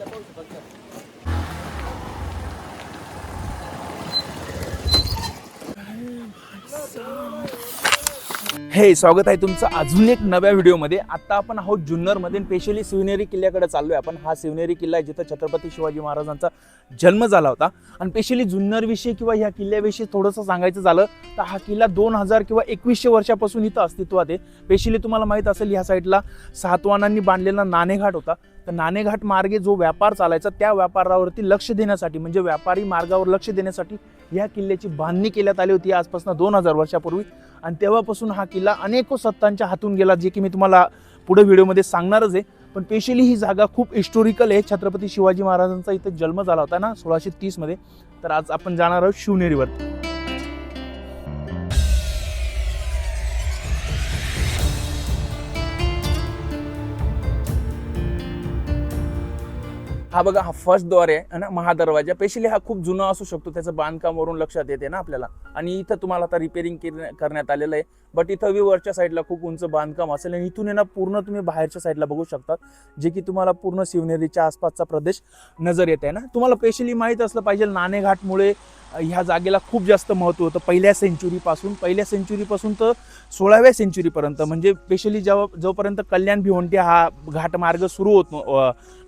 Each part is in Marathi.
हे स्वागत आहे तुमचं अजून एक नव्या व्हिडिओमध्ये. आता आपण आहोत जुन्नरमध्ये, स्पेशली शिवनेरी किल्ल्याकडे चाललोय आपण. हा शिवनेरी किल्ला आहे जिथं छत्रपती शिवाजी महाराजांचा जन्म झाला होता. आणि स्पेशली जुन्नरविषयी किंवा ह्या किल्ल्याविषयी थोडंसं सांगायचं झालं तर हा किल्ला 2000 किंवा 2100 वर्षापासून इथं अस्तित्वात आहे. स्पेशली तुम्हाला माहीत असेल ह्या साईडला सातवाहनांनी बांधलेला नाणेघाट होता. तर नाणेघाट मार्गे जो व्यापार चालायचा त्या व्यापारावरती लक्ष देण्यासाठी, म्हणजे व्यापारी मार्गावर लक्ष देण्यासाठी या किल्ल्याची बांधणी केल्यात आली होती आजपासून 2000 वर्षापूर्वी. आणि तेव्हापासून हा किल्ला अनेक सत्तांच्या हातून गेला, जे की मी तुम्हाला पुढे व्हिडिओमध्ये सांगणारच आहे. पण स्पेशली ही जागा खूप हिस्टोरिकल आहे. छत्रपती शिवाजी महाराजांचा इथे जन्म झाला होता ना 1630 मध्ये. तर आज आपण जाणार आहोत शिवनेरीवर. हा बघा, हा फर्स्ट द्वार आहे ना, महादरवाजा. स्पेशली हा खूप जुना असू शकतो, त्याचं बांधकाम वरून लक्षात येते ना आपल्याला. आणि इथं तुम्हाला आता रिपेअरिंग करण्यात आलेलं आहे. बट इथं वरच्या साईडला खूप उंच बांधकाम असेल आणि इथून ना पूर्ण तुम्ही बाहेरच्या साईडला बघू शकता, जे की तुम्हाला पूर्ण शिवनेरीच्या आसपासचा प्रदेश नजर येत आहे ना. तुम्हाला स्पेशली माहीत असलं पाहिजे, नाणेघाटमुळे ह्या जागेला खूप जास्त महत्त्व होतं पहिल्या सेंचुरीपासून तर 16व्या सेंचुरीपर्यंत. म्हणजे स्पेशली जोपर्यंत कल्याण भिवंडी हा घाटमार्ग सुरू होत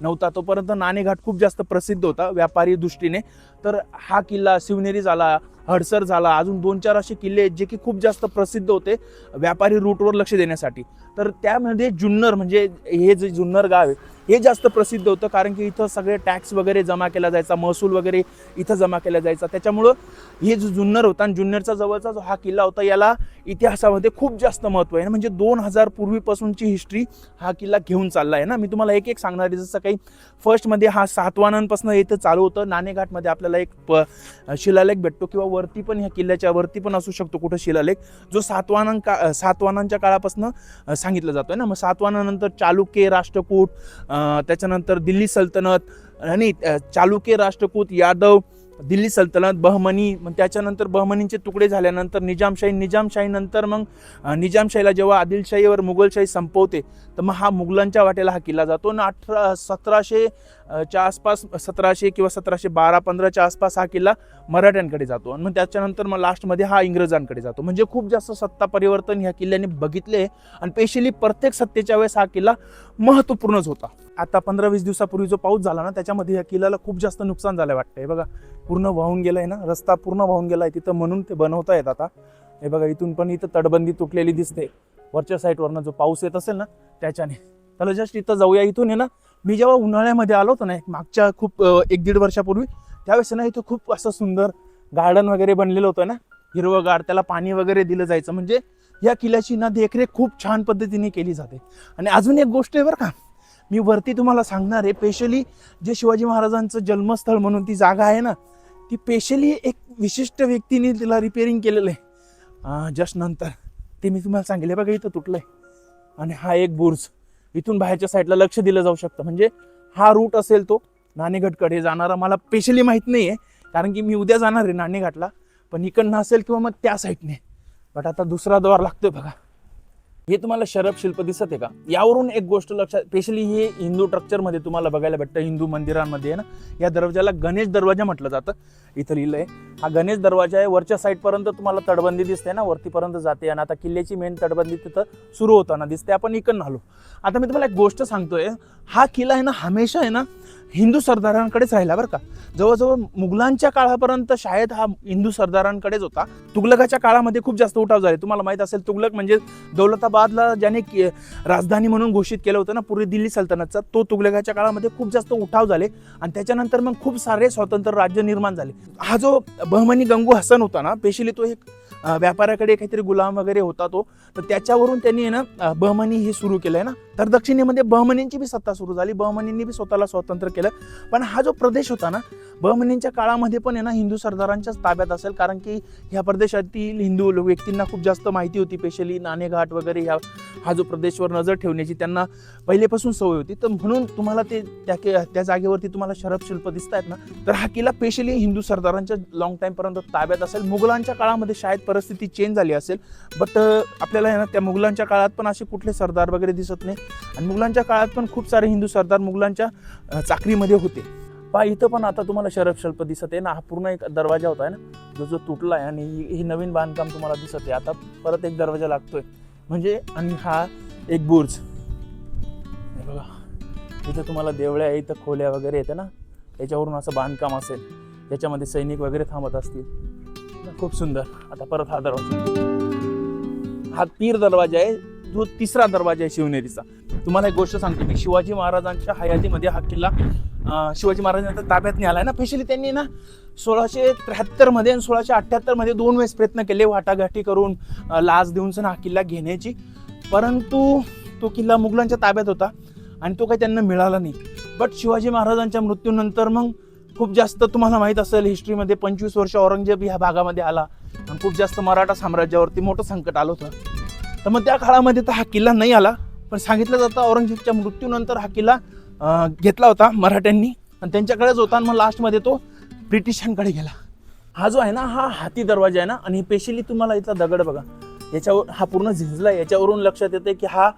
नव्हता तोपर्यंत नाणेघाट खूप जास्त प्रसिद्ध होता व्यापारी दृष्टीने. तर हा किल्ला शिवनेरी झाला, हडसर झाला, अजून 2-4 असे किल्ले आहेत जे की खूप जास्त प्रसिद्ध होते व्यापारी रूटवर लक्ष देण्यासाठी. तर त्यामध्ये जुन्नर, म्हणजे हे जे जुन्नर गाव आहे हे जास्त प्रसिद्ध होतं, कारण की इथं सगळे टॅक्स वगैरे जमा केला जायचा, महसूल वगैरे इथं जमा केला जायचा. त्याच्यामुळं हे जो जुन्नर होता आणि जुन्नरचा जवळचा जो हा किल्ला होता याला इतिहासामध्ये खूप जास्त महत्त्व आहे. म्हणजे 2000 पूर्वीपासूनची हिस्ट्री हा किल्ला घेऊन चालला आहे ना. मी तुम्हाला एक सांगणार आहे. जसं काही फर्स्टमध्ये हा सातवाहनांपासून इथं चालू होतं. नाणेघाटमध्ये आपल्याला एक शिलालेख भेटतो, किंवा वरती पण ह्या किल्ल्याच्या वरती पण असू शकतो कुठं शिलालेख, जो सातवाहनांच्या काळापासून सांगितलं जातोय ना. मग सातवाहनानंतर चालुक्य, राष्ट्रकूट, त्याच्यानंतर दिल्ली सल्तनत, आणि चालुक्य, राष्ट्रकूट, यादव, दिल्ली सल्तनत, बहमनी, मग त्याच्यानंतर बहमनींचे तुकडे झाल्यानंतर निजामशाही नंतर मग निजामशाहीला जेव्हा आदिलशाहीवर मुघलशाही संपवते तर मग हा मुघलांच्या वाटेला हा किल्ला जातो. आणि 1700च्या आसपास, 1700 किंवा 1712-15च्या आसपास हा किल्ला मराठ्यांकडे जातो. आणि मग त्याच्यानंतर मग लास्टमध्ये हा इंग्रजांकडे जातो. म्हणजे खूप जास्त सत्ता परिवर्तन ह्या किल्ल्याने बघितले. आणि स्पेशली प्रत्येक सत्तेच्या वेळेस हा किल्ला महत्त्वपूर्णच होता. आता 15-20 दिवसापूर्वी जो पाऊस झाला ना त्याच्यामध्ये या किल्ल्याला खूप जास्त नुकसान झालं वाटतंय. बघा, पूर्ण वाहून गेलाय ना, रस्ता पूर्ण वाहून गेलाय तिथं, म्हणून ते बनवता येत आता. हे बघा, इथून पण इथं तटबंदी तुटलेली दिसते वरच्या साईडवरनं, जो पाऊस येत असेल ना त्याच्याने. त्याला जस्ट इथं जाऊया. इथून आहे ना, मी जेव्हा उन्हाळ्यामध्ये आलो होतो ना मागच्या खूप 1-1.5 वर्षापूर्वी, त्यावेळेस ना इथं खूप असं सुंदर गार्डन वगैरे बनलेलं होतं ना, हिरवंगार, त्याला पाणी वगैरे दिलं जायचं. म्हणजे या किल्ल्याची ना देखरेख खूप छान पद्धतीने केली जाते. आणि अजून एक गोष्ट आहे बरं का, मी वरती तुम्हाला सांगणार आहे. स्पेशली जे शिवाजी महाराजांचं जन्मस्थळ म्हणून ती जागा आहे ना, ती स्पेशली एक विशिष्ट व्यक्तीने तिला रिपेअरिंग केलेलं आहे जस्ट नंतर. ते मी तुम्हाला सांगितलं. बघा, इथं तुटलंय. आणि हा एक बुर्ज, इथून बाहेरच्या साईडला लक्ष दिलं जाऊ शकतं. म्हणजे हा रूट असेल तो नाणेघाटकडे जाणारा. मला स्पेशली माहीत नाही आहे, कारण की मी उद्या जाणार आहे नाणेघाटला. पण इकडनं असेल किंवा मग त्या साईडने. बट आता दुसरा द्वार लागतोय बघा. हे तुम्हाला शरभ शिल्प दिसत आहे का? यावरून एक गोष्ट लक्षात, स्पेशली हे हिंदू स्ट्रक्चरमध्ये तुम्हाला बघायला भेटतं. हिंदू मंदिरांमध्ये ना या दरवाजाला गणेश दरवाजा म्हटलं जातं. इथं लिहिलंय हा गणेश दरवाजा आहे. वरच्या साईडपर्यंत तुम्हाला तटबंदी दिसते ना, वरतीपर्यंत जाते. आणि आता किल्ल्याची मेन तटबंदी तिथं सुरू होताना दिसते. आपण इकडनं आलो. आता मी तुम्हाला एक गोष्ट सांगतोय, हा किल्ला आहे ना हमेशा आहे ना हिंदू सरदारांकडेच राहिला बरं का. जवळजवळ मुघलांच्या काळापर्यंत शायद हा हिंदू सरदारांकडेच होता. तुगलकाच्या काळामध्ये खूप जास्त उठाव झाले. तुम्हाला माहित असेल, तुगलक म्हणजे दौलताबादला ज्याने राजधानी म्हणून घोषित केलं होतं ना पूर्वी दिल्ली सल्तनतचा, तो तुगलकाच्या काळामध्ये खूप जास्त उठाव झाले. आणि त्याच्यानंतर मग खूप सारे स्वतंत्र राज्य निर्माण झाले. हा जो बहमनी गंगू हसन होता ना, स्पेशली तो एक व्यापाऱ्याकडे काहीतरी गुलाम वगैरे होता तो. तर त्याच्यावरून त्यांनी ना बहमनी हे सुरू केलंय ना. तर दक्षिणेमध्ये बहमनींची बी सत्ता सुरू झाली. बहमनींनी बी स्वतःला स्वतंत्र केलं. पण हा जो प्रदेश होता ना बहमनींच्या काळामध्ये पण आहे ना हिंदू सरदारांच्याच ताब्यात असेल, कारण की ह्या प्रदेशातील हिंदू व्यक्तींना खूप जास्त माहिती होती. स्पेशली नाणेघाट वगैरे हा जो प्रदेशवर नजर ठेवण्याची त्यांना पहिलेपासून सवय होती. तर म्हणून तुम्हाला ते त्या जागेवरती तुम्हाला शरभ शिल्प दिसत आहेत ना, तर हा किल्ला स्पेशली हिंदू सरदारांच्या लॉंग टाईमपर्यंत ताब्यात असेल. मुघलांच्या काळामध्ये शायद परिस्थिती चेंज झाली असेल. बट आपल्याला ना त्या मुघलांच्या काळात पण असे कुठले सरदार वगैरे दिसत नाही. आणि मुघलांच्या काळात पण खूप सारे हिंदू सरदार मुघलांच्या चाकरीमध्ये होते. पहा इथं पण आता तुम्हाला शरफशल्प दिसत आहे ना, हा पूर्ण एक दरवाजा होता आहे ना, जो तुटला आहे आणि ही नवीन बांधकाम तुम्हाला दिसत आहे. आता परत एक दरवाजा लागतोय म्हणजे, आणि हा एक बुर्ज बघा. इथं तुम्हाला देवळ्या आहे, इथं खोल्या वगैरे येते ना, याच्यावरून असं बांधकाम असेल, त्याच्यामध्ये सैनिक वगैरे थांबत असतील. खूप सुंदर. आता परत हा दरवाजा, हा पीर दरवाजा आहे, जो तिसरा दरवाजा आहे शिवनेरीचा. तुम्हाला एक गोष्ट सांगतो की शिवाजी महाराजांच्या हयातीमध्ये हा किल्ला शिवाजी महाराजांच्या ताब्यात नाही आलाय ना. स्पेशली त्यांनी ना 1673 मध्ये आणि 1678 मध्ये 2 वेळेस प्रयत्न केले वाटाघाटी करून, लाच देऊन हा किल्ला घेण्याची, परंतु तो किल्ला मुघलांच्या ताब्यात होता आणि तो काही त्यांना मिळाला नाही. बट शिवाजी महाराजांच्या मृत्यूनंतर मग खूप जास्त, तुम्हाला माहीत असेल हिस्ट्रीमध्ये, 25 वर्ष औरंगजेब ह्या भागामध्ये आला आणि खूप जास्त मराठा साम्राज्यावरती मोठं संकट आलं होतं. तर मग त्या काळामध्ये तर हा किल्ला नाही आला, पण सांगितलं जातं औरंगजेबच्या मृत्यूनंतर हा किल्ला घेतला होता मराठ्यांनी आणि त्यांच्याकडेच होता. आणि मग लास्टमध्ये तो ब्रिटिशांकडे गेला. हा जो आहे ना, हा हाती दरवाजा आहे ना, आणि स्पेशली तुम्हाला इथला दगड बघा, याच्यावर हा पूर्ण झिंजला आहे. याच्यावरून लक्षात येते की हा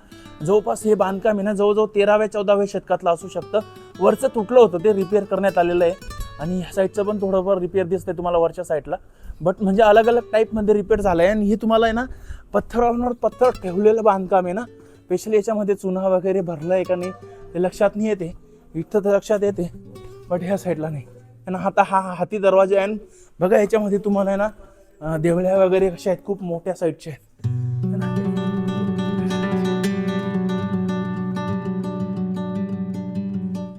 जवळपास हे बांधकाम आहे ना, जवळजवळ 13व्या-14व्या शतकातलं असू शकतं. वरचं तुटलं होतं, ते रिपेअर करण्यात आलेलं आहे. आणि ह्या साईडचं पण थोडंफार रिपेअर दिसतंय तुम्हाला वरच्या साईडला, बट म्हणजे अलग अलग टाईपमध्ये रिपेअर झालं आहे. आणि हे तुम्हाला आहे ना, पत्थरावर पत्थर ठेवलेलं बांधकाम आहे ना, स्पेशली याच्यामध्ये चुना वगैरे भरलं आहे का नाही ते लक्षात नाही येते. इथं तर लक्षात येते, बट ह्या साईडला नाही. आणि आता हा हाती दरवाजा आहे बघा. याच्यामध्ये तुम्हाला आहे ना देवळ्या वगैरे कशा आहेत, खूप मोठ्या साईडच्या आहेत.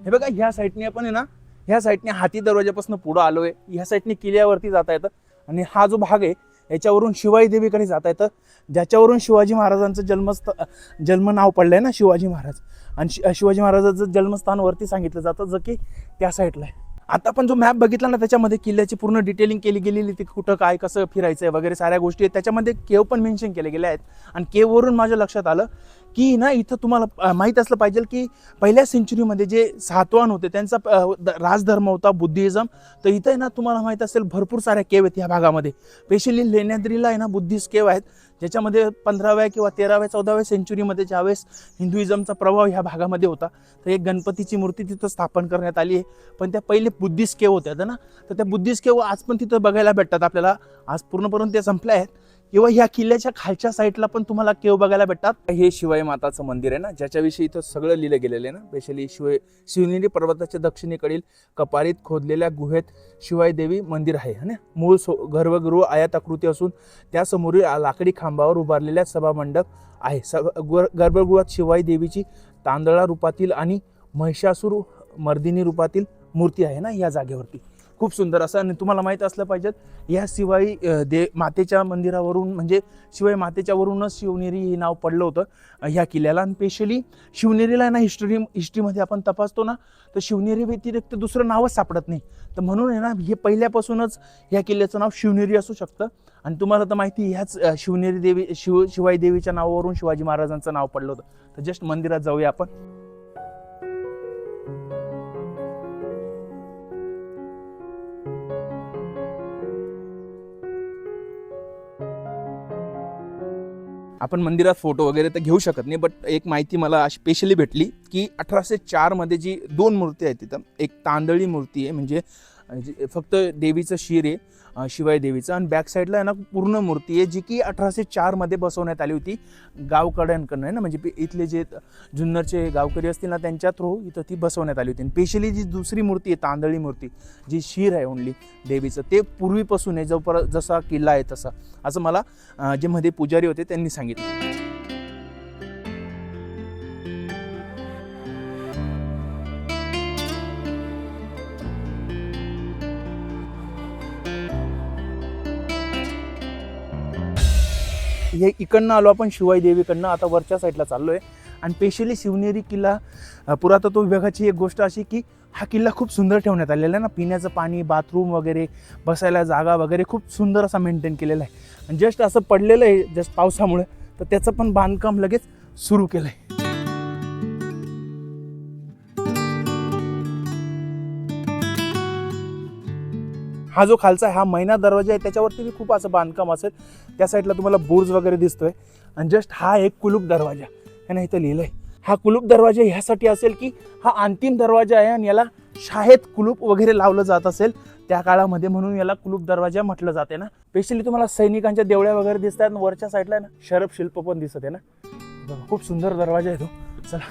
हे बघा, ह्या साईडने आपण आहे ना, ह्या साईडने हाती दरवाजापासून पुढं आलोय. ह्या साईडने किल्ल्यावरती जाता येतं आणि हा जो भाग आहे याच्यावरून शिवाई देवीकडे जाता येतं, ज्याच्यावरून शिवाजी महाराजांचं जन्म नाव पडलंय ना, शिवाजी महाराज. आणि शिवाजी महाराजांचं जन्मस्थान वरती सांगितलं जातं, जे की त्या साईडला आहे. आता आपण जो मॅप बघितला ना, त्याच्यामध्ये किल्ल्याची पूर्ण डिटेलिंग केली गेलेली, ती कुठं काय कसं फिरायचं आहे वगैरे साऱ्या गोष्टी आहेत. त्याच्यामध्ये केव पण मेन्शन केले गेले आहेत. आणि केववरून माझ्या लक्षात आलं की ना, इथं तुम्हाला माहीत असलं पाहिजे की पहिल्या सेंचुरीमध्ये जे सातवाहन होते त्यांचा राजधर्म होता बुद्धिझम. तर इथं आहे ना, तुम्हाला माहीत असेल भरपूर साऱ्या केव आहेत ह्या भागामध्ये. स्पेशली लेण्याद्रीला आहे ना बुद्धिस्ट केव आहेत, ज्याच्यामध्ये 15व्या किंवा 13व्या-14व्या सेंचुरीमध्ये ज्यावेळेस हिंदुइझमचा प्रभाव ह्या भागामध्ये होता, तर एक गणपतीची मूर्ती तिथं स्थापन करण्यात आली आहे. पण त्या पहिले बुद्धिस्ट केव होत्या ना, तर त्या बुद्धिस्ट केव आज पण तिथं बघायला भेटतात आपल्याला. आज पूर्णपणे ते संपल्या आहेत. किंवा ह्या किल्ल्याच्या खालच्या साईडला पण तुम्हाला केव बघायला भेटतात. हे शिवाई माताचं मंदिर आहे ना, ज्याच्याविषयी इथं सगळं लिहिलं गेलेलं आहे ना. स्पेशली शिवनेरी पर्वताच्या दक्षिणेकडील कपारीत खोदलेल्या गुहेत शिवाई देवी मंदिर आहे ना. मूळ गर्भगृह आयताकृती असून त्यासमोरील लाकडी खांबावर उभारलेल्या सभामंडप आहे. गर्भगृहात शिवाई देवीची तांदळा रूपातील आणि महिषासूर मर्दिनी रूपातील मूर्ती आहे ना या जागेवरती. खूप सुंदर असं. आणि तुम्हाला माहीत असलं पाहिजे, या शिवाई मातेच्या मंदिरावरून, म्हणजे शिवाई मातेच्यावरूनच शिवनेरी हे नाव पडलं होतं ह्या किल्ल्याला. आणि स्पेशली शिवनेरीला ना हिस्ट्रीमध्ये आपण तपासतो ना, तर शिवनेरी व्यतिरिक्त दुसरं नावच सापडत नाही. तर म्हणून आहे ना, हे पहिल्यापासूनच ह्या किल्ल्याचं नाव शिवनेरी असू शकतं. आणि तुम्हाला तर माहिती, ह्याच शिवनेरी देवी शिवाई देवीच्या नावावरून शिवाजी महाराजांचं नाव पडलं होतं. तर जस्ट मंदिरात जाऊया आपण. आपण मंदिरात फोटो वगैरे तर घेऊ शकत नाही, बट एक माहिती मला स्पेशली भेटली की 1804 मध्ये जी 2 मूर्ती आहेत तिथं, एक तांदळी मूर्ती आहे, म्हणजे फक्त देवीचं शिर आहे शिवाई देवीचं, आणि बॅक साईडला आहे ना पूर्ण मूर्ती आहे, जी की 1804 मध्ये बसवण्यात आली होती गावकड्यांकडनं आहे ना, म्हणजे इथले जे जुन्नरचे गावकरी असतील ना त्यांच्या थ्रू इथं ती बसवण्यात आली होती. स्पेशली जी दुसरी मूर्ती आहे तांदळी मूर्ती, जी शिर आहे ओनली देवीचं, ते पूर्वीपासून आहे, जसा किल्ला आहे तसा, असं मला जे मध्ये पुजारी होते त्यांनी सांगितलं. हे इकडनं आलो आपण शिवाई देवीकडनं, आता वरच्या साईडला चाललो आहे. आणि स्पेशली शिवनेरी किल्ला पुरातत्व विभागाची एक गोष्ट अशी की हा किल्ला खूप सुंदर ठेवण्यात आलेला आहे ना. पिण्याचं पाणी, बाथरूम वगैरे, बसायला जागा वगैरे खूप सुंदर असा मेंटेन केलेला आहे. आणि जस्ट असं पडलेलं आहे जस्ट पावसामुळे, तर त्याचं पण बांधकाम लगेच सुरू केलं आहे. हा जो खालचा हा मैना दरवाजा आहे त्याच्यावरती बी खूप असं बांधकाम असेल. त्या साईडला तुम्हाला बुर्ज वगैरे दिसतोय. आणि जस्ट हा एक कुलूप दरवाजा आहे ना, इथं लिहिलंय. हा कुलूप दरवाजा ह्यासाठी असेल की हा अंतिम दरवाजा आहे आणि याला शाळेत कुलूप वगैरे लावलं जात असेल त्या काळामध्ये, म्हणून याला कुलूप दरवाजा म्हटलं जाते ना. स्पेशली तुम्हाला सैनिकांच्या देवळ्या वगैरे दिसत आहेत, वरच्या साईडला ना शरफ शिल्प पण दिसत आहे ना. खूप सुंदर दरवाजा आहे तो. चला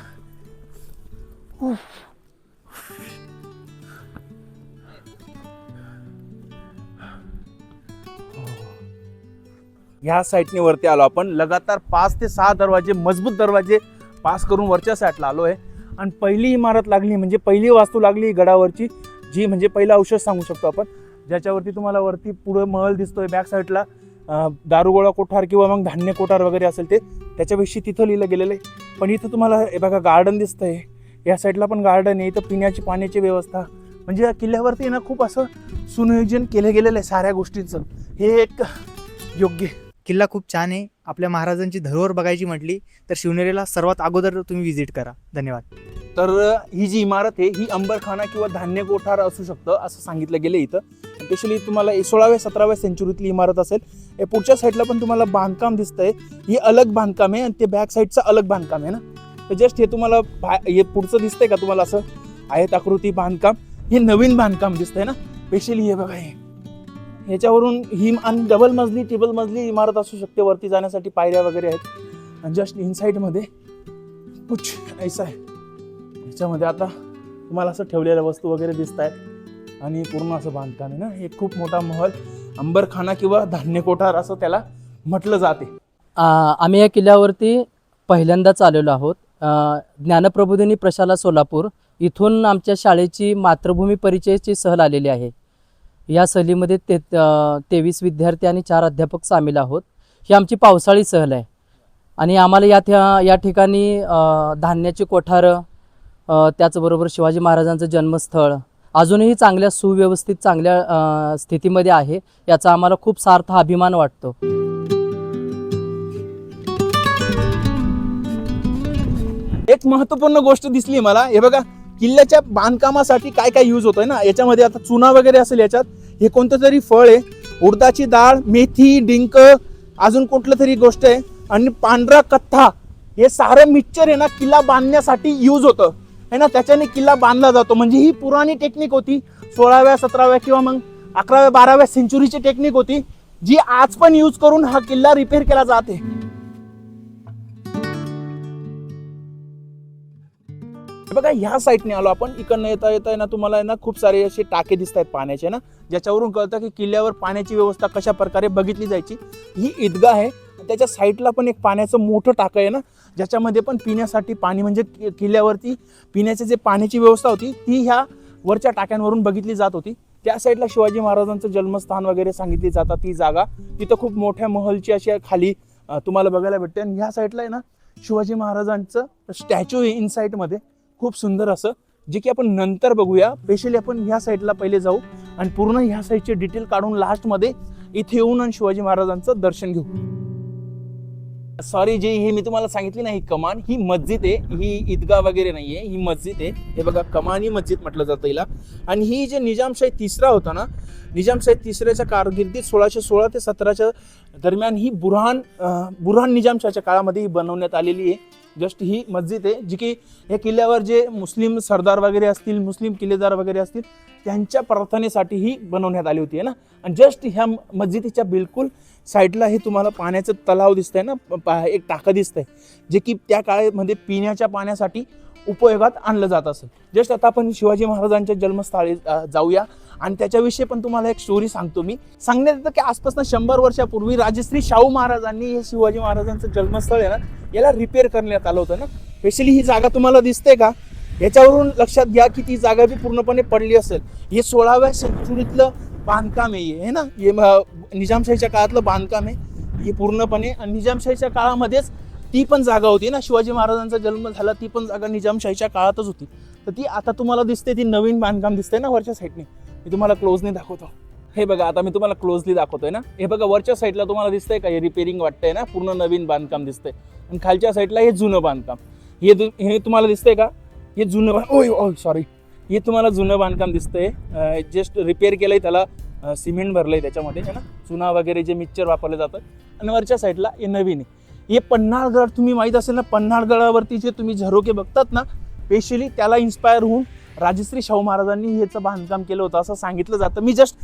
ह्या साईडने वरती आलो आपण. लगातार 5 ते 6 दरवाजे, मजबूत दरवाजे पास करून वरच्या साईडला आलो आहे. आणि पहिली इमारत लागली म्हणजे पहिली वास्तू लागली गडावरची, जी म्हणजे पहिलं औषध सांगू शकतो आपण, ज्याच्यावरती तुम्हाला वरती पुढं महल दिसतोय, बॅक साईडला दारुगोळा कोठार किंवा मग धान्य कोठार वगैरे असेल ते, त्याच्याविषयी तिथं लिहिलं गेलेलं आहे. पण इथं तुम्हाला हे बघा गार्डन दिसतंय, या साईडला पण गार्डन आहे. इथं पिण्याची पाण्याची व्यवस्था, म्हणजे या किल्ल्यावरती ना खूप असं सुनियोजन केलं गेलेलं आहे साऱ्या गोष्टींचं. हे एक योग्य किल्ला खूप छान आहे. आपल्या महाराजांची धरोहर बघायची म्हटली तर शिवनेरीला सर्वात अगोदर तुम्ही व्हिजिट करा. धन्यवाद. तर ही जी इमारत आहे ही अंबरखाना किंवा धान्य कोठार असू शकतं असं सांगितलं गेलं इथं. स्पेशली तुम्हाला 16व्या-17व्या सेंचुरीतली इमारत असेल. हे पुढच्या साईडला पण तुम्हाला बांधकाम दिसतंय, ही अलग बांधकाम आहे आणि ते बॅक साईडचं अलग बांधकाम आहे ना. तर जस्ट हे तुम्हाला हे पुढचं दिसतंय का तुम्हाला असं आयताकृती बांधकाम, हे नवीन बांधकाम दिसतंय ना. स्पेशली हे बघा, हे ह्याच्यावरून ही आणि डबल मजली ट्रिपल मजली इमारत असू शकते. वरती जाण्यासाठी पायऱ्या वगैरे आहेत. आणि जस्ट इनसाईडमध्ये कुछ ऐसा आहे, ह्याच्यामध्ये आता तुम्हाला असं ठेवलेल्या वस्तू वगैरे दिसत आहेत आणि पूर्ण असं बांधकाम आहे ना. एक खूप मोठा महल, अंबरखाना किंवा धान्य कोठार असं त्याला म्हटलं जाते. आम्ही या किल्ल्यावरती पहिल्यांदाच आलेलो आहोत. ज्ञानप्रबोधिनी प्रशाला सोलापूर इथून आमच्या शाळेची मातृभूमी परिचयाची सहल आलेली आहे. या सहलीमध्ये 23 विद्यार्थी आणि 4 अध्यापक सामील आहोत. ही आमची पावसाळी सहल आहे आणि आम्हाला या ठिकाणी धान्याची कोठारं, त्याचबरोबर शिवाजी महाराजांचं जन्मस्थळ अजूनही चांगल्या सुव्यवस्थित चांगल्या स्थितीमध्ये आहे, याचा आम्हाला खूप सार्थ अभिमान वाटतो. एक महत्त्वपूर्ण गोष्ट दिसली मला, हे बघा किल्ल्याच्या बांधकामासाठी काय काय यूज होतोय ना. याच्यामध्ये आता चुना वगैरे असेल, याच्यात हे कोणतं तरी फळ आहे, उडदाची डाळ, मेथी, डिंक, अजून कुठलं तरी गोष्ट आहे आणि पांढरा कथ्था, हे सारं मिक्सचर आहे ना किल्ला बांधण्यासाठी यूज होतं आहे ना. त्याच्याने किल्ला बांधला जातो. म्हणजे ही पुराणी टेक्निक होती, 16व्या 17व्या किंवा मग 11व्या 12व्या सेंचुरीची टेक्निक होती, जी आज पण यूज करून हा किल्ला रिपेअर केला जाते. बघा ह्या साईडने आलो आपण. इकडनं येता ना तुम्हाला ना खूप सारे असे टाके दिसत आहेत पाण्याचे ना, ज्याच्यावरून कळतं की किल्ल्यावर पाण्याची व्यवस्था कशा प्रकारे बघितली जायची. ही ईदगाह आहे, त्याच्या साईडला पण एक पाण्याचं मोठं टाकं आहे ना, ज्याच्यामध्ये पण पिण्यासाठी पाणी, म्हणजे किल्ल्यावरती पिण्याची जे पाण्याची व्यवस्था होती ती ह्या वरच्या टाक्यांवरून बघितली जात होती. त्या साईडला शिवाजी महाराजांचं जन्मस्थान वगैरे सांगितली जातात ती जागा. तिथं खूप मोठ्या महलची अशी खाली तुम्हाला बघायला भेटते. आणि ह्या साईडला आहे ना शिवाजी महाराजांचं स्टॅच्यू आहे इनसाईडमध्ये, खूप सुंदर असं, जे की आपण नंतर बघूया. स्पेशली आपण ह्या साईडला पहिले जाऊ आणि पूर्ण ह्या साईडचे डिटेल काढून लास्टमध्ये इथे येऊन आणि शिवाजी महाराजांचं दर्शन घेऊ. सॉरी, जे हे मी तुम्हाला सांगितली ना, ही कमान, ही मस्जिद आहे, ही ईदगाह वगैरे नाहीये, ही मस्जिद आहे. हे बघा कमानी मस्जिद म्हटलं जातं हिला. आणि ही जे निजामशाही तिसरा होता ना, निजामशाही तिसऱ्याच्या कारकिर्दीत 1616 ते 17च्या दरम्यान ही बुरहान निजामशाहीच्या काळामध्ये ही बनवण्यात आलेली आहे. जस्ट ही मस्जिद आहे, जी की या किल्ल्यावर जे मुस्लिम सरदार वगैरे असतील, मुस्लिम किल्लेदार वगैरे असतील, त्यांच्या प्रार्थनेसाठी ही बनवण्यात आली होती ना. आणि जस्ट ह्या मस्जिदीच्या बिलकुल साईडला हे तुम्हाला पाण्याचं तलाव दिसतंय ना, एक टाकं दिसतंय, जे की त्या काळामध्ये पिण्याच्या पाण्यासाठी उपयोगात आणलं जात असेल. जस्ट आता आपण शिवाजी महाराजांच्या जन्मस्थळी जाऊया आणि त्याच्याविषयी पण तुम्हाला एक स्टोरी सांगतो मी. सांगण्यात येतं की आसपास 100 वर्षापूर्वी राजश्री शाहू महाराजांनी हे शिवाजी महाराजांचं जन्मस्थळ आहे ना, याला रिपेअर करण्यात आलं होतं ना. स्पेशली ही जागा तुम्हाला दिसते का, याच्यावरून लक्षात घ्या की ती जागा बी पूर्णपणे पडली असेल. हे 16व्या सेंचुरीतलं बांधकाम आहे ना, हे निजामशाहीच्या काळातलं बांधकाम आहे हे पूर्णपणे. आणि निजामशाहीच्या काळामध्येच ती पण जागा होती ना, शिवाजी महाराजांचा जन्म झाला ती पण जागा निजामशाहीच्या काळातच होती. तर ती आता तुम्हाला दिसते, ती नवीन बांधकाम दिसते ना वरच्या साईडने. मी तुम्हाला क्लोजली दाखवतो. हे बघा, आता मी तुम्हाला क्लोजली दाखवतोय ना. हे बघा वरच्या साईडला तुम्हाला दिसतंय का, हे रिपेअरिंग वाटतंय ना, पूर्ण नवीन बांधकाम दिसतंय. आणि खालच्या साईडला हे जुनं बांधकाम, हे तुम्हाला दिसतंय का, हे जुनं सॉरी, हे तुम्हाला जुनं बांधकाम दिसतंय. जस्ट रिपेअर केलंय, त्याला सिमेंट भरलंय त्याच्यामध्ये आहे ना, चुना वगैरे जे मिक्सचर वापरलं जातं. आणि वरच्या साईडला हे नवीन आहे. हे पन्हाळगड तुम्ही माहीत असेल ना, पन्हाळगडावरती जे तुम्ही झरोके बघतात ना, स्पेशली त्याला इन्स्पायर होऊन राजश्री शाहू महाराजांनी याचं बांधकाम केलं होतं असं सांगितलं जातं. मी जस्ट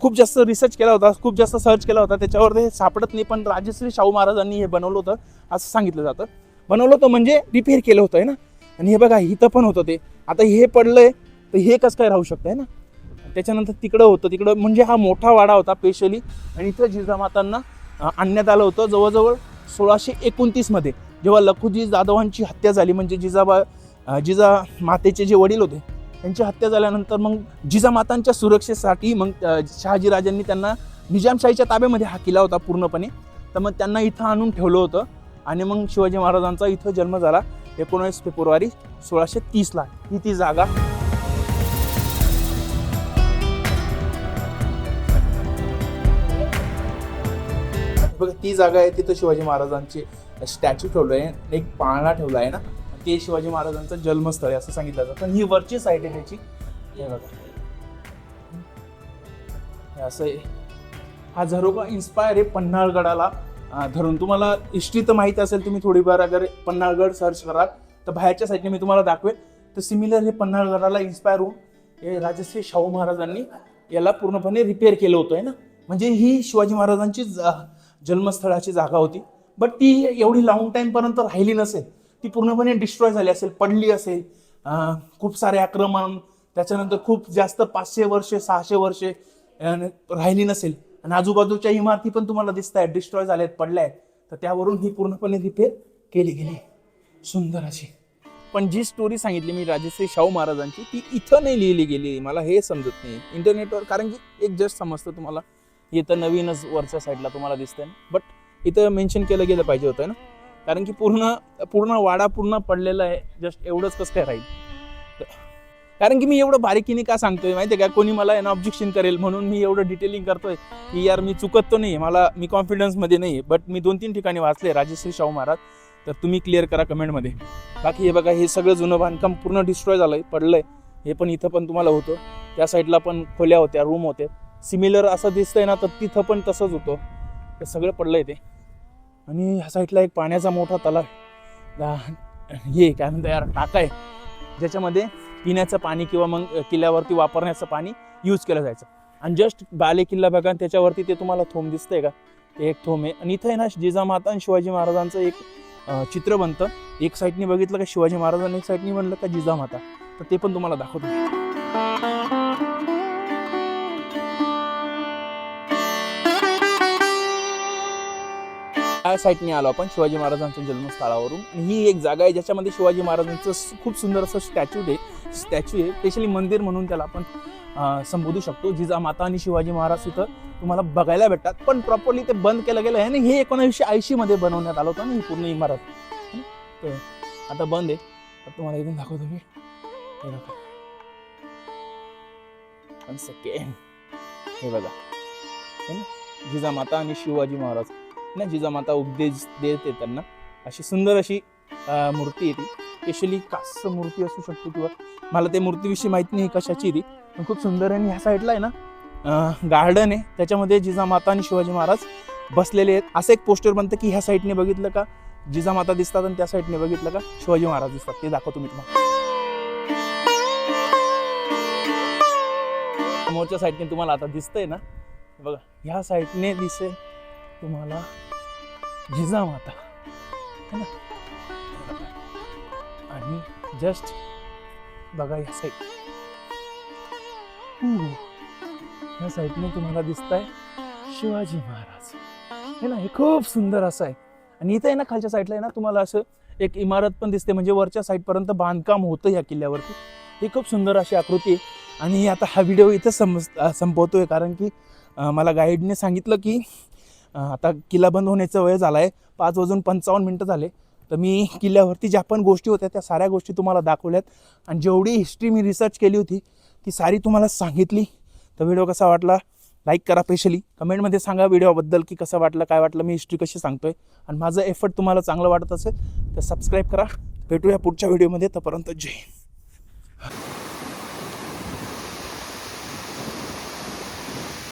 खूप जास्त रिसर्च केला होता, खूप जास्त सर्च केला होता, त्याच्यावर ते सापडत नाही, पण राजश्री शाहू महाराजांनी हे बनवलं होतं असं सांगितलं जातं. बनवलं होतं म्हणजे रिपेअर केलं होतं आहे ना. आणि हे बघा इथं पण होतं ते. आता हे पडलंय तर हे कसं काय राहू शकतं आहे ना. त्याच्यानंतर तिकडं होतं, तिकडं म्हणजे हा मोठा वाडा होता स्पेशली. आणि इथं जिजामातांना आणण्यात आलं होतं जवळजवळ 1629 मध्ये, जेव्हा लखुजी जाधवांची हत्या झाली. म्हणजे जिजामातेचे जे वडील होते त्यांची हत्या झाल्यानंतर मग जिजामातांच्या सुरक्षेसाठी मग शहाजीराजांनी त्यांना निजामशाहीच्या ताब्यामध्ये हा किल्ला होता पूर्णपणे, तर मग त्यांना इथं आणून ठेवलं होतं. आणि मग शिवाजी महाराजांचा इथं जन्म झाला 19 फेब्रुवारी 1630ला. ही ती जागा. बघा ती जागा आहे, तिथं शिवाजी महाराजांचे स्टॅच्यू ठेवलं आहे, एक पाळणा ठेवला आहे ना, ते शिवाजी महाराजांचं जन्मस्थळ आहे असं सांगितलं जातं. पण ही वरची साईड आहे त्याची. हे बघा हे असं आहे. हा झरोका इन्स्पायर आहे पन्हाळगडाला धरून. तुम्हाला हिस्ट्री तर माहिती असेल, तुम्ही थोडीफार अगर पन्हाळगड सर्च कराल तर बाहेरच्या साईडने मी तुम्हाला दाखवेल. तर सिमिलर हे पन्हाळगडाला इन्स्पायर होऊन हे राजश्री शाहू महाराजांनी याला पूर्णपणे रिपेअर केलं होतं आहे ना. म्हणजे ही शिवाजी महाराजांची जन्मस्थळाची जागा होती. बट ती एवढी लॉंग टाईमपर्यंत राहिली नसेल, ती पूर्णपणे डिस्ट्रॉय झाली असेल, पडली असेल. खूप सारे आक्रमण, त्याच्यानंतर खूप जास्त 500 वर्षे 600 वर्षे राहिली नसेल. आणि आजूबाजूच्या इमारती पण तुम्हाला दिसत आहेत डिस्ट्रॉय झाल्यात, पडल्या आहेत. तर त्यावरून ही पूर्णपणे रिपेअर केली गेली. सुंदर अशी. पण जी स्टोरी सांगितली मी राजश्री शाहू महाराजांची, ती इथं नाही लिहिली गेली. मला हे समजत नाही इंटरनेटवर, कारण की एक जस्ट समजतं तुम्हाला, इथं नवीनच वरच्या साईडला तुम्हाला दिसतंय ना, बट इथं मेन्शन केलं गेलं पाहिजे होतं ना, कारण की पूर्ण वाडा पूर्ण पडलेला आहे. जस्ट एवढंच कसं काय राहील. कारण की मी एवढं बारीकीने का सांगतोय माहिती आहे का, कोणी मला यानं ऑब्जेक्शन करेल म्हणून मी एवढं डिटेलिंग करतोय की यार मी चुकत तो नाही, मी कॉन्फिडन्समध्ये नाही. बट मी 2-3 ठिकाणी वाचले राजश्री शाहू महाराज, तर तुम्ही क्लिअर करा कमेंटमध्ये. बाकी हे बघा, हे सगळं जुनं बांधकाम पूर्ण डिस्ट्रॉय झालंय, पडलंय. हे पण इथं पण तुम्हाला होतं, त्या साईडला पण खोल्या होत्या, रूम होते, सिमिलर असं दिसतंय ना, तर तिथं पण तसंच होतं. ते सगळं पडलंय ते. आणि ह्या साईडला एक पाण्याचा मोठा तलाव, हे काय म्हणतात यार, टाका आहे, ज्याच्यामध्ये पिण्याचं पाणी किंवा मग किल्ल्यावरती वापरण्याचं पाणी यूज केलं जायचं. आणि जस्ट बाले किल्ला बघा, त्याच्यावरती ते तुम्हाला थोम दिसतंय का, ते एक थोम आहे. आणि इथं आहे ना जिजामाता आणि शिवाजी महाराजांचं एक चित्र बनतं. एक साईडने बघितलं का शिवाजी महाराजांनी, एक साईडने म्हणलं का जिजामाता, तर ते पण तुम्हाला दाखवतो. या साईडने आलो आपण शिवाजी महाराजांच्या जन्मस्थळावरून. आणि ही एक जागा आहे ज्याच्यामध्ये शिवाजी महाराजांचं खूप सुंदर असं स्टॅच्यू आहे. स्पेशली मंदिर म्हणून त्याला आपण संबोधू शकतो. जिजामाता आणि शिवाजी महाराज इथं तुम्हाला बघायला भेटतात, पण प्रॉपरली ते बंद केलं गेलं आहे. आणि हे 1980 मध्ये बनवण्यात आलं होतं ना ही पूर्ण इमारत. तर आता बंद आहे. तर तुम्हाला इथून दाखवतो मी. हे बघा, 1 सेकंड. हे बघा, हे ना जिजामाता आणि शिवाजी महाराज ना, जिजामाता उपदेश देते त्यांना. अशी सुंदर अशी मूर्ती आहे ती. स्पेशली कास्य मूर्ती असू शकते, किंवा मला ते मूर्तीविषयी माहिती नाही कशाची ती, पण खूप सुंदर आहे. आणि ह्या साईडला आहे ना गार्डन आहे, त्याच्यामध्ये जिजामाता आणि शिवाजी महाराज बसलेले आहेत. असं एक पोस्टर बनतं की ह्या साईडने बघितलं का जिजामाता दिसतात आणि त्या साईडने बघितलं का शिवाजी महाराज दिसतात. ते दाखवतो मी तुम्हाला. समोरच्या साईडने तुम्हाला आता दिसतंय ना, बघा ह्या साईडने दिसेल तुम्हाला जिजामाता है ना. आणि जस्ट बघा या साईड, ह्या साईडने तुम्हाला दिसताय शिवाजी महाराज है ना. हे खूप सुंदर असं आहे. आणि इथं आहे ना खालच्या साईडला आहे ना तुम्हाला असं एक इमारत पण दिसते, म्हणजे वरच्या साईडपर्यंत बांधकाम होतं या किल्ल्यावरती. ही खूप सुंदर अशी आकृती आहे. आणि आता हा व्हिडिओ इथं संपवतोय, कारण की मला गाईडने सांगितलं की आता किल्ला बंद होण्याचा वेळ झाला आहे. 5:55 झाले. तर मी किल्ल्यावरती ज्या पण गोष्टी होत्या त्या साऱ्या गोष्टी तुम्हाला दाखवल्यात. आणि जेवढी हिस्ट्री मी रिसर्च केली होती ती सारी तुम्हाला सांगितली. तर व्हिडिओ कसा वाटला लाईक करा, स्पेशली कमेंटमध्ये सांगा व्हिडिओबद्दल की कसं वाटलं, काय वाटलं, मी हिस्ट्री कशी सांगतोय. आणि माझं एफर्ट तुम्हाला चांगलं वाटत असेल तर सबस्क्राईब करा. भेटूया पुढच्या व्हिडिओमध्ये. तोपर्यंत जय हिंद.